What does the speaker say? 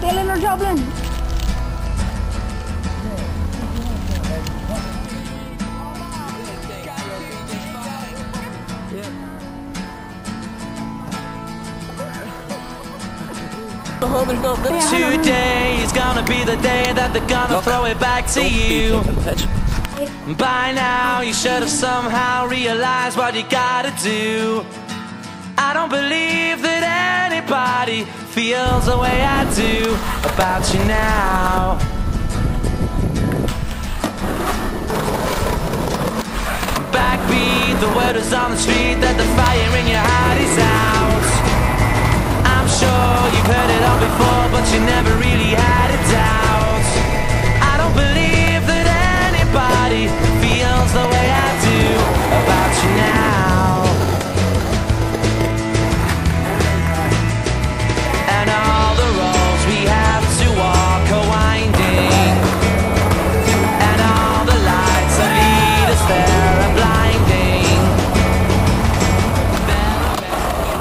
Dylan or Dublin? Today is gonna be the day that they're gonna throw it back to you. By now you should have somehow realized what you gotta do. I don't believe that anybody feels the way I do about you now. Backbeat, the word is on the street that the fire in your heart is out. I'm sure you've heard it all before, but you never really had a doubt. I don't believe